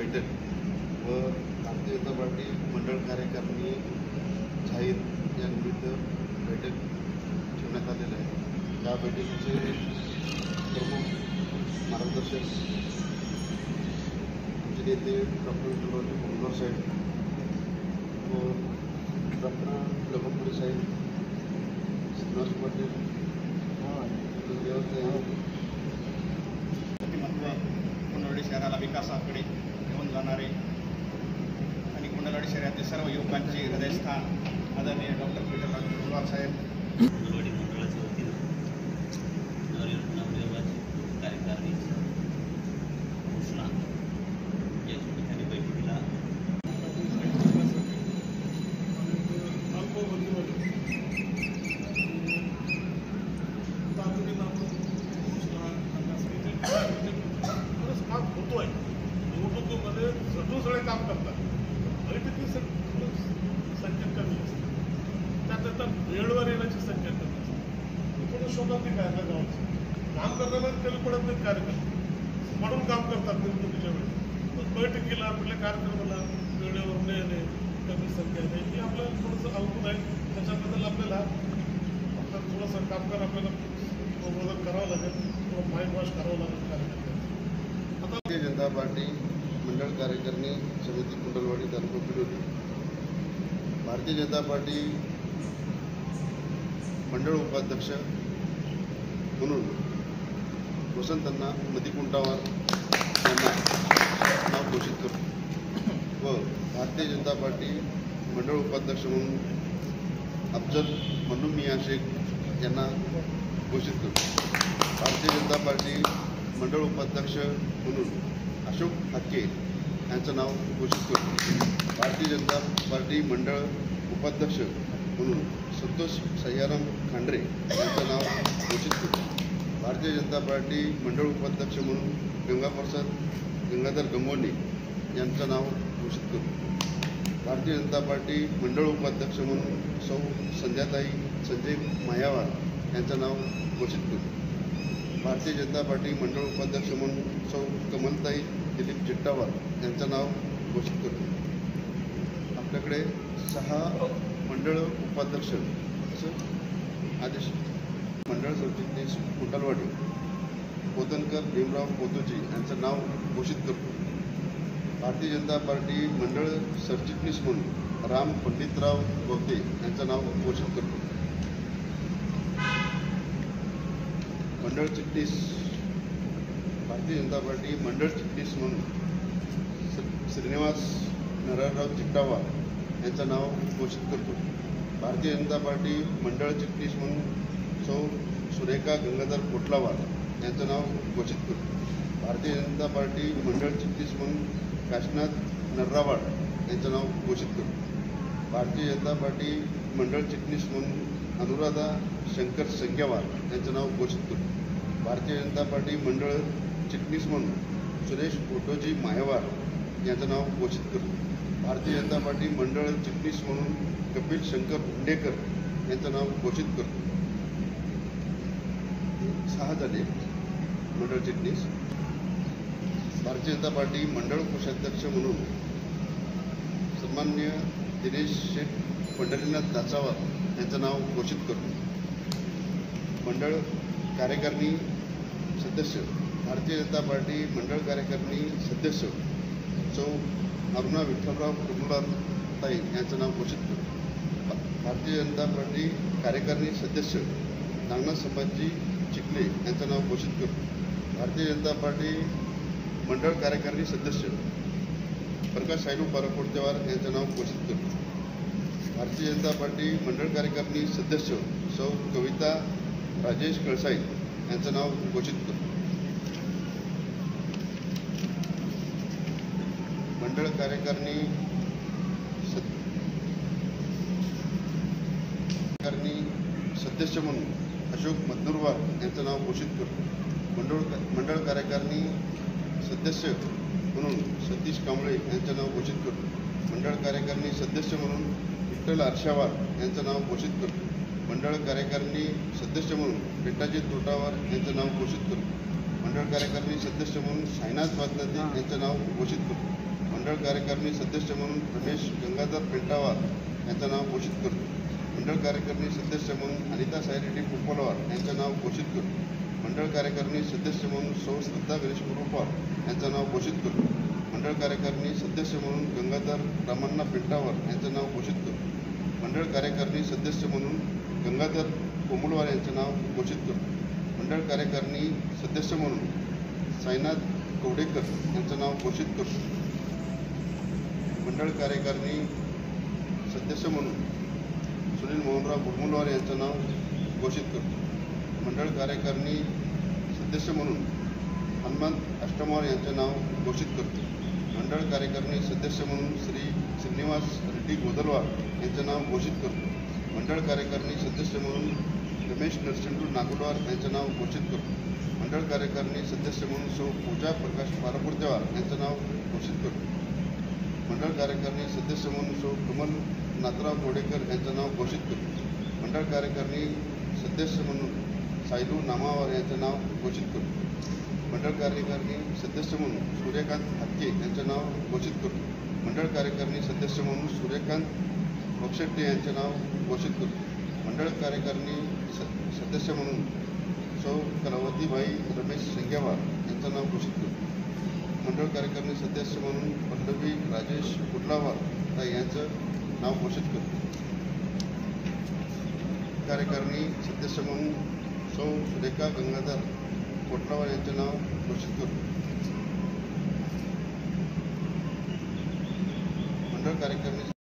बैठक व भारतीय जनता पार्टी मंडळ कार्यकारिणी जाहीर या निमित्त बैठक ठेवण्यात आलेलं आहे। या बैठकीचे प्रमुख मार्गदर्शक आमचे नेते डॉक्टर विठ्ठलराव कोंडकर साहेब व डॉक्टर लखनपुरी साहेब, श्रीनिवास पाटील, कुंडलवाडी शहराला विकासाकडे घेऊन जाणारे आणि कुंडलवाडी शहरातील सर्व युवकांचे हृदयस्थान आदरणीय डॉक्टर विठ्ठलराव कोंडकर साहेब कुंडलवाडी मंडळाच्या वतीनं नवनिर्वाचित कार्यकारिणीची घोषणा या ठिकाणी बैठकीला काम होतोय। निवडणुकीमध्ये सगळे काम करतात, बैठकी संख्या कमी असते, त्यात वेळेवर येण्याची संख्या कमी असते। थोडं शोधात काय ना गावचं काम करताना कमी पडत नाही कार्यक्रम म्हणून काम करतात निवडणुकीच्या वेळी। बैठकीला आपल्या कार्यक्रमाला वेळेवर न येणे, कमी संख्या येणे हे आपल्याला थोडंसं अवघड आहे। त्याच्याबद्दल आपल्याला थोडंसं कामगार आपल्याला मदत करावं लागेल किंवा माइंड वॉश करावं लागेल कार्यक्रम। भारतीय जनता पार्टी मंडळ कार्यकारिणी समिती कुंडलवाडी तालुका बिलोली, भारतीय जनता पार्टी मंडळ उपाध्यक्ष म्हणून वसंतअण्णा मदिकुंटावार यांना नाव घोषित करतो व भारतीय जनता पार्टी मंडळ उपाध्यक्ष म्हणून अफजल मन्नू मियाँ शेख यांना घोषित करतो। भारतीय जनता पार्टी मंडळ उपाध्यक्ष म्हणून अशोक हक्के यांचं नाव घोषित करतो। भारतीय जनता पार्टी मंडळ उपाध्यक्ष म्हणून संतोष सय्याराम खांडरे यांचं नाव घोषित करतो। भारतीय जनता पार्टी मंडळ उपाध्यक्ष म्हणून गंगाप्रसाद गंगाधर गंगोली यांचं नाव घोषित करतो। भारतीय जनता पार्टी मंडळ उपाध्यक्ष म्हणून सौ संध्याताई संजय मायावार यांचं नाव घोषित करतो। भारतीय जनता पार्टी मंडळ उपाध्यक्ष म्हणून सौ कमलताई दिलीप चिट्टावार यांचं नाव घोषित करतो। आपल्याकडे 6 मंडळ उपाध्यक्ष असं आदेश मंडळ सरचिटणीस कुंडलवाडी पोतनकर भीमराव पोतोजी यांचं नाव घोषित करतो। भारतीय जनता पार्टी मंडळ सरचिटणीस म्हणून राम पंडितराव बोगदे यांचं नाव घोषित करतो। मंडळ चिटणीस भारतीय जनता पार्टी मंडळ चिटणीस म्हणून श्रीनिवास नरहरराव चिट्टावार यांचं नाव घोषित करतो। भारतीय जनता पार्टी मंडळ चिटणीस म्हणून सौ सुरेखा गंगाधर कोटलावार यांचं नाव घोषित करतो। भारतीय जनता पार्टी मंडळ चिटणीस म्हणून काशीनाथ नर्रावाड यांचं नाव घोषित करतो। भारतीय जनता पार्टी मंडळ चिटणीस म्हणून अनुराधा शंकर संग्यावार यांचं नाव घोषित करतो। भारतीय जनता पार्टी मंडळ चिटणीस म्हणून सुरेश ओटोजी मायवार यांचं नाव घोषित करतो। भारतीय जनता पार्टी मंडळ चिटणीस म्हणून कपिल शंकर हुंडेकर यांचं नाव घोषित करतो। 6 झाले मंडळ चिटणीस। भारतीय जनता पार्टी मंडळ कोषाध्यक्ष म्हणून सन्माननीय दिनेश शेठ पंढरीनाथ दासावार यांचं नाव घोषित करतो। मंडळ कार्यकारिणी सदस्य भारतीय जनता पार्टी मंडळ कार्यकारिणी सदस्य सौ अरुणा विठ्ठलराव कुर्नुलाताई यांचं नाव घोषित करतो। भारतीय जनता पार्टी कार्यकारिणी सदस्य नागनाथ संभाजी चिखले यांचं नाव घोषित करतो। भारतीय जनता पार्टी मंडळ कार्यकारिणी सदस्य प्रकाश सायलू पारकोडतेवार यांचं नाव घोषित करतो। भारतीय जनता पार्टी मंडळ कार्यकारिणी सदस्य सौ कविता राजेश कळसाई यांचं नाव घोषित करतो। मंडळ कार्यकारिणी सदस्य म्हणून अशोक मद्दुरवार यांचं नाव घोषित करतो। मंडळ कार्यकारिणी सदस्य म्हणून सतीश कांबळे यांचं नाव घोषित करतो। मंडळ कार्यकारिणी सदस्य म्हणून विठ्ठल आरशावार यांचं नाव घोषित करतो। मंडळ कार्यकारिणी सदस्य म्हणून पेटाजी तोटावार यांचं नाव घोषित करतो। मंडळ कार्यकारिणी सदस्य म्हणून साईनाथ वादनाथे यांचं नाव घोषित करतो। मंडळ कार्यकारिणी सदस्य म्हणून रमेश गंगाधर पेंटावार यांचं नाव घोषित करतो. मंडळ कार्यकारिणी सदस्य म्हणून अनिता सायरेड्डी कुंपलवार यांचं नाव घोषित करतो. मंडळ कार्यकारिणी सदस्य म्हणून सौ श्रद्धा गणेश कुरुपार यांचं नाव घोषित करतो. मंडळ कार्यकारिणी सदस्य म्हणून गंगाधर रामण्णा पेंटावार यांचं नाव घोषित करतो. मंडळ कार्यकारिणी सदस्य म्हणून गंगाधर कोमुलवार यांचं नाव घोषित करतो. मंडळ कार्यकारिणी सदस्य म्हणून साईनाथ कवडेकर यांचं नाव घोषित करतो. मंडळ कार्यकारिणी सदस्य म्हणून सुनील मोहनराव बुडमुलवार यांचं नाव घोषित करतो. मंडळ कार्यकारिणी सदस्य म्हणून हनुमंत अष्टमार यांचं नाव घोषित करतो. मंडळ कार्यकारिणी सदस्य म्हणून श्री श्रीनिवास रेड्डी गोदलवार यांचं नाव घोषित करतो. मंडळ कार्यकारिणी सदस्य म्हणून रमेश नरसिंह नागोडवार यांचं नाव घोषित करतो. मंडळ कार्यकारिणी सदस्य म्हणून सौ पूजा प्रकाश पारापुरतेवार यांचं नाव घोषित करतो. मंडळ कार्यकारिणी सदस्य म्हणून सौ कमल नाथराव कोडेकर यांचं नाव घोषित करतो. मंडळ कार्यकारिणी सदस्य म्हणून सायलू नामावार यांचं नाव घोषित करतो. मंडळ कार्यकारिणी सदस्य म्हणून सूर्यकांत हातके यांचं नाव घोषित करतो. मंडळ कार्यकारिणी सदस्य म्हणून सूर्यकांत वक्षेट्टे यांचे नाव घोषित करतो. मंडळ कार्यकारिणी सदस्य म्हणून सौ कलावतीबाई रमेश शेंगेवार यांचं नाव घोषित करतो. मंडळ कार्यकारिणी सदस्य म्हणून पल्लवी राजेश कुडलावार यांचं नाव घोषित करतो. कार्यकारिणी सदस्य म्हणून सौ सुरेखा गंगाधर कोटलावार यांचे नाव घोषित करतो. मंडळ कार्यकारिणी